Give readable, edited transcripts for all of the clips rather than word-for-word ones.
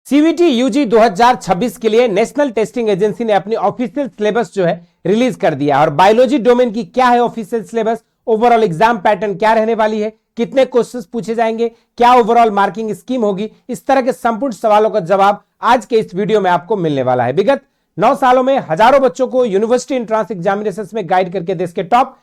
CVT UG 2026 के लिए national testing agency ने अपनी ऑफिशियल सिलेबस जो है रिलीज कर दिया। और बायोलॉजी डोमेन की क्या है official syllabus, overall exam pattern क्या रहने वाली है, कितने क्वेश्चंस पूछे जाएंगे, क्या ओवरऑल मार्किंग स्कीम होगी, इस तरह के संपूर्ण सवालों का जवाब आज के इस वीडियो में आपको मिलने वाला है। विगत 9 सालों में हजारों बच्चों को यूनिवर्सिटी एंट्रेंस एग्जामिनेशंस में गाइड करके देश के टॉप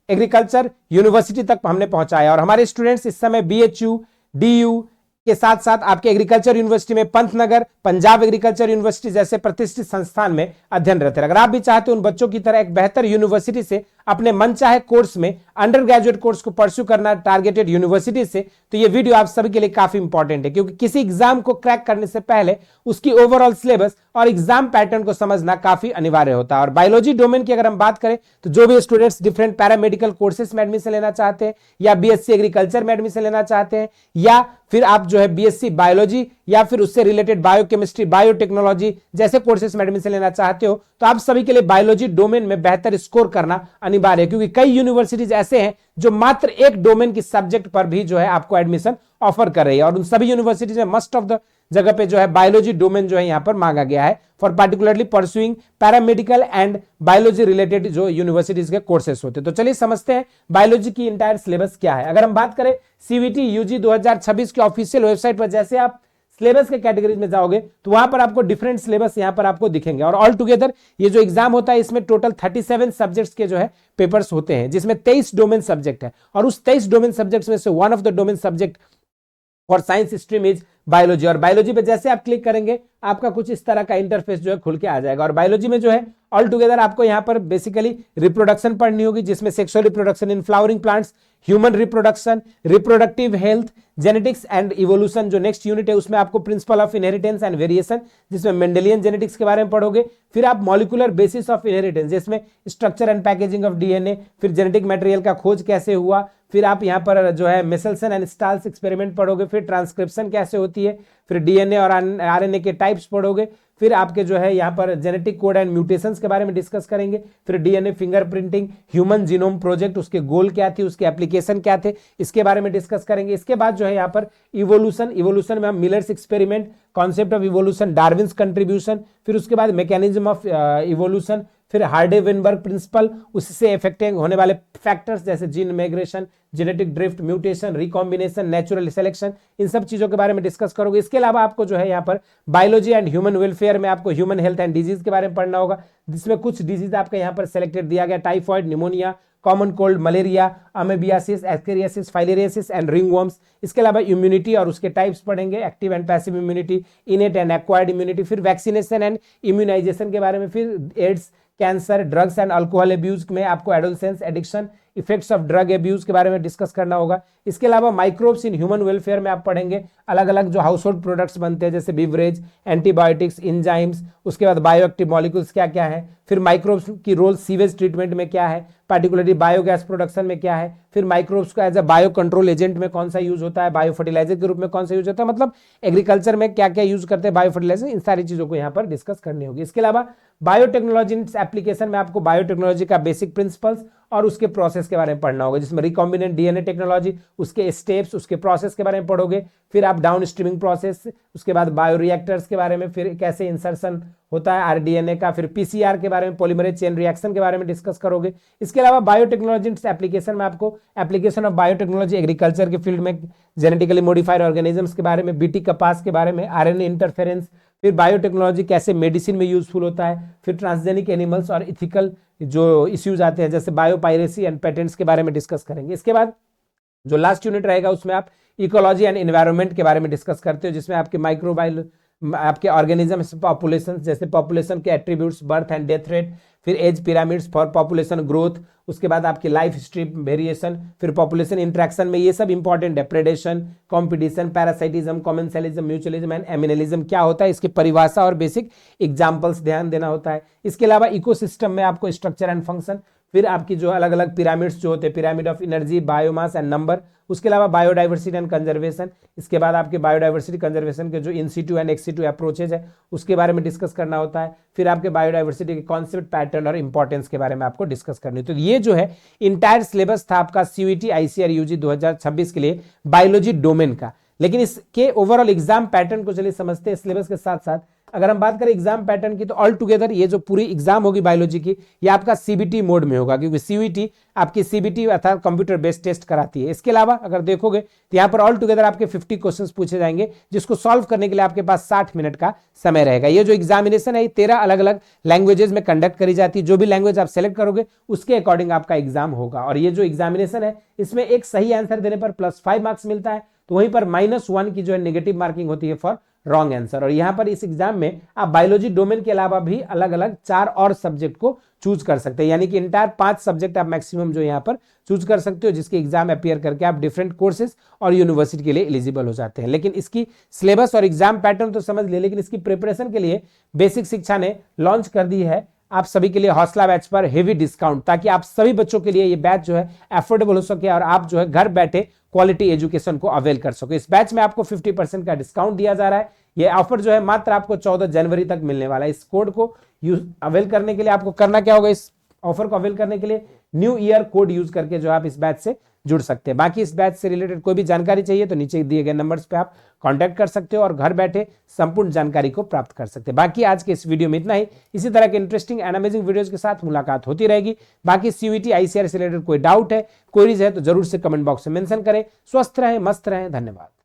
एग्रीकल्चर यूनिवर्सिटी तक हमने पहुंचाया। और हमारे स्टूडेंट्स इस समय बीएचयू, डीयू के साथ साथ आपके एग्रीकल्चर यूनिवर्सिटी में पंतनगर, पंजाब एग्रीकल्चर यूनिवर्सिटी जैसे प्रतिष्ठित संस्थान में अध्ययनरत है। अगर आप भी चाहते हो उन बच्चों की तरह एक बेहतर यूनिवर्सिटी से अपने मनचाहे कोर्स में अंडर ग्रेजुएट कोर्स को परस्यू करना टारगेटेड यूनिवर्सिटी से, तो ये वीडियो आप सभी के लिए काफी इंपॉर्टेंट है, क्योंकि किसी एग्जाम को क्रैक करने से पहले उसकी ओवरऑल सिलेबस और एग्जाम पैटर्न को समझना काफी अनिवार्य होता है। और बायोलॉजी डोमेन की अगर हम बात करें तो जो भी स्टूडेंट्स डिफरेंट पैरामेडिकल कोर्सेज में एडमिशन लेना चाहते हैं, या बीएससी एग्रीकल्चर में एडमिशन लेना चाहते हैं, या फिर आप जो है बीएससी बायोलॉजी या फिर उससे रिलेटेड बायोकेमिस्ट्री, बायोटेक्नोलॉजी जैसे कोर्सेज में एडमिशन लेना चाहते हो, तो आप सभी के लिए बायोलॉजी डोमेन में बेहतर स्कोर करना अनिवार्य है। क्योंकि कई यूनिवर्सिटीज ऐसे हैं जो मात्र एक डोमेन की सब्जेक्ट पर भी जो है आपको एडमिशन ऑफर कर रही है, और उन सभी यूनिवर्सिटीज में मोस्ट ऑफ द जगह पे जो है बायोलॉजी डोमेन जो है यहां पर मांगा गया है for particularly pursuing paramedical and biology related जो यूनिवर्सिटीज के कोर्सेस होते हैं। तो चलिए समझते हैं बायोलॉजी की इंटायर सिलेबस क्या है। अगर हम बात करें सीवीटी यूजी 2026 के ऑफिशियल वेबसाइट पर जैसे आप सिलेबस के कैटेगरीज में जाओगे तो वहां पर आपको डिफरेंट सिलेबस यहां पर आपको दिखेंगे। और ऑल टुगेदर ये जो एग्जाम होता है इसमें टोटल 37 सब्जेक्ट्स के जो है पेपर्स होते हैं, जिसमें 23 डोमेन सब्जेक्ट है। और उस 23 डोमेन सब्जेक्ट्स में से one of the domain subject for science stream is biology. और बायोलॉजी पे जैसे आप क्लिक करेंगे आपका कुछ इस तरह का इंटरफेस जो है खुल के आ जाएगा। और बायोलॉजी में जो है ऑल टुगेदर आपको यहां पर बेसिकली रिप्रोडक्शन पढ़नी होगी, जिसमें sexual reproduction in flowering plants, human reproduction, reproductive health, genetics and evolution जो नेक्स्ट यूनिट है उसमें आपको principle of inheritance and variation, जिसमें मेंडेलियन जेनेटिक्स के बारे में पढ़ोगे। फिर आप मॉलिक्यूलर बेसिस ऑफ इनहेरिटेंस, जिसमें structure and packaging of DNA, फिर जेनेटिक मटेरियल का खोज कैसे हुआ, फिर आप यहां पर जो है मेसेल्सन एंड स्टाल्स एक्सपेरिमेंट पढ़ोगे, फिर ट्रांसक्रिप्शन कैसे होती है, फिर डीएनए और आरएनए के टाइप्स पढ़ोगे, फिर आपके जो है यहाँ पर जेनेटिक कोड एंड म्यूटेशंस के बारे में डिस्कस करेंगे, फिर DNA fingerprinting, human genome project, उसके गोल क्या थी, उसके एप्लीकेशन क्या थे, इसके बारे में डिस्कस करेंगे। इसके बाद जो है यहाँ पर इवोल्यूशन में हम Miller's experiment, concept of evolution, Darwin's contribution, फिर उसके बाद मैकेनिज्म ऑफ इवोल्यूशन, फिर हार्डे-वेनबर्ग प्रिंसिपल, उससे इफेक्टिंग होने वाले फैक्टर्स जैसे gene migration, genetic drift, mutation, recombination, natural selection, इन सब चीजों के बारे में डिस्कस करोगे। इसके अलावा आपको जो है यहाँ पर बायोलॉजी एंड ह्यूमन वेलफेयर में आपको ह्यूमन हेल्थ एंड डिजीज के बारे में पढ़ना होगा, जिसमें कुछ डिजीज आपका यहाँ पर सेलेक्टेड दिया गया, typhoid, pneumonia, common cold, malaria, amoebiasis, ascariasis, filariasis and ringworms. इसके अलावा इम्यूनिटी और उसके टाइप्स पढ़ेंगे, active and passive immunity, innate and acquired immunity, फिर वैक्सीनेशन एंड इम्यूनाइजेशन के बारे में, फिर AIDS, cancer, drugs and alcohol abuse में आपको adolescence addiction, effects of drug abuse के बारे में डिस्कस करना होगा। इसके अलावा माइक्रोब्स इन ह्यूमन वेलफेयर में आप पढ़ेंगे अलग अलग जो हाउस होल्ड प्रोडक्ट्स बनते हैं, जैसे बिवरेज, एंटीबायोटिक्स, इंजाइम्स, उसके बाद बायोएक्टिव मॉलिक्यूल्स क्या क्या है, फिर माइक्रोब्स की रोल सीवेज ट्रीटमेंट में क्या है, पार्टिकुलरली बायोगैस प्रोडक्शन में क्या है, फिर माइक्रोब्स को as a bio control agent में कौन सा यूज होता है, बायो फर्टिलाइजर के रूप में कौन सा यूज होता है, मतलब एग्रीकल्चर में क्या क्या यूज करते हैं बायो फर्टिलाइजर, इन सारी चीजों को यहाँ पर डिस्कस करनी होगी। इसके अलावा बायोटेक्नोलॉजी एप्लीकेशन में आपको बायोटेक्नोलॉजी का बेसिक प्रिंसिपल्स और उसके प्रोसेस के बारे में पढ़ना होगा, जिसमें रिकॉम्बिनेंट डीएनए टेक्नोलॉजी, उसके स्टेप्स, उसके प्रोसेस के बारे में पढ़ोगे। फिर आप डाउन स्ट्रीमिंग प्रोसेस, उसके बाद बायोरिएक्टर्स के बारे में, फिर कैसे इंसर्शन होता है आरडीएनए का, फिर पीसीआर के बारे में, पॉलीमरेज चेन रिएक्शन के बारे में डिस्कस करोगे। इसके अलावा बायोटेक्नोलॉजी एप्लीकेशन में आपको एप्लीकेशन ऑफ बायोटेक्नोलॉजी एग्रीकल्चर के फील्ड में, जेनेटिकली मॉडिफाइड ऑर्गेनिजम्स के बारे में, बीटी कपास के बारे में, आरएनए इंटरफेरेंस, फिर बायोटेक्नोलॉजी कैसे मेडिसिन में यूजफुल होता है, फिर ट्रांसजेनिक एनिमल्स और इथिकल जो इश्यूज आते हैं जैसे बायोपायरेसी एंड पेटेंट्स के बारे में डिस्कस करेंगे। इसके बाद जो लास्ट यूनिट रहेगा उसमें आप इकोलॉजी एंड एनवायरनमेंट के बारे में डिस्कस करते हो, जिसमें आपके माइक्रोबायल, आपके ऑर्गेनिज्म, पॉपुलेशन, जैसे पॉपुलेशन के attributes, birth and death rate, फिर age pyramids for population growth, उसके बाद आपकी लाइफ हिस्ट्री वेरिएशन, फिर पॉपुलेशन इंटरेक्शन में ये सब इंपॉर्टेंट है, predation, competition, parasitism, commensalism, mutualism and amensalism क्या होता है, इसकी परिभाषा और बेसिक एग्जांपल्स ध्यान देना होता है। इसके अलावा इकोसिस्टम में आपको स्ट्रक्चर एंड फंक्शन, फिर आपकी जो अलग अलग पिरामिड्स जो होते हैं, pyramid of energy, biomass and number, उसके अलावा बायोडाइवर्सिटी एंड कंजर्वेशन, इसके बाद आपके बायोडाइवर्सिटी कंजर्वेशन के जो in situ and ex situ approaches है उसके बारे में डिस्कस करना होता है, फिर आपके बायोडाइवर्सिटी के कॉन्सेप्ट, पैटर्न और इंपॉर्टेंस के बारे में आपको डिस्कस करनी है। तो ये जो है इंटायर सिलेबस था आपका सीयूईटी आईसीआर यूजी 2026 के लिए बायोलॉजी डोमेन का, लेकिन इसके ओवरऑल एग्जाम पैटर्न को चलिए समझते हैं सिलेबस के साथ साथ। अगर हम बात करें एग्जाम पैटर्न की, तो ऑल टुगेदर ये जो पूरी एग्जाम होगी बायोलॉजी की, ये आपका सीबीटी मोड में होगा, क्योंकि सीयूईटी आपकी सीबीटी अर्थात कंप्यूटर बेस्ड टेस्ट कराती है। इसके अलावा अगर देखोगे तो यहाँ पर ऑल टुगेदर आपके 50 क्वेश्चंस पूछे जाएंगे, जिसको सॉल्व करने के लिए आपके पास 60 मिनट का समय रहेगा। ये जो एग्जामिनेशन है, ये 13 अलग अलग लैंग्वेजेस में कंडक्ट करी जाती है। जो भी लैंग्वेज आप सेलेक्ट करोगे उसके अकॉर्डिंग आपका एग्जाम होगा। और ये जो एग्जामिनेशन है, इसमें एक सही आंसर देने पर +5 मार्क्स मिलता है, तो वहीं पर -1 की जो है नेगेटिव मार्किंग होती है फॉर रॉन्ग आंसर। और यहां पर इस एग्जाम में आप बायोलॉजी डोमेन के अलावा भी अलग अलग 4 और सब्जेक्ट को चूज कर सकते हैं, यानी कि इंटायर 5 सब्जेक्ट आप मैक्सिमम जो यहां पर चूज कर सकते हो, जिसके एग्जाम अपियर करके आप डिफरेंट कोर्सेज और यूनिवर्सिटी के लिए एलिजिबल हो जाते हैं। लेकिन इसकी सिलेबस और एग्जाम पैटर्न तो समझ लिए, लेकिन इसकी प्रिपरेशन के लिए बेसिक शिक्षा ने लॉन्च कर दी है आप सभी के लिए हौसला बैच पर हेवी डिस्काउंट, ताकि आप सभी बच्चों के लिए ये बैच जो है अफोर्डेबल हो सके और आप जो है घर बैठे क्वालिटी एजुकेशन को अवेल कर सको। इस बैच में आपको 50% का डिस्काउंट दिया जा रहा है। ये ऑफर जो है मात्र आपको 14 जनवरी तक मिलने वाला है। इस कोड को अवेल करने के लिए आपको करना क्या होगा, इस ऑफर को अवेल करने के लिए न्यू ईयर कोड यूज करके जो आप इस बैच से जुड़ सकते हैं। बाकी इस बैच से रिलेटेड कोई भी जानकारी चाहिए तो नीचे दिए गए नंबर्स पे आप कांटेक्ट कर सकते हो और घर बैठे संपूर्ण जानकारी को प्राप्त कर सकते हैं। बाकी आज के इस वीडियो में इतना ही। इसी तरह के इंटरेस्टिंग एंड अमेजिंग वीडियोस के साथ मुलाकात होती रहेगी। बाकी सीयूईटी आईसीआर से रिलेटेड कोई डाउट है, क्वेरीज है तो जरूर से कमेंट बॉक्स में मेंशन करें। स्वस्थ रहें, मस्त रहें, धन्यवाद।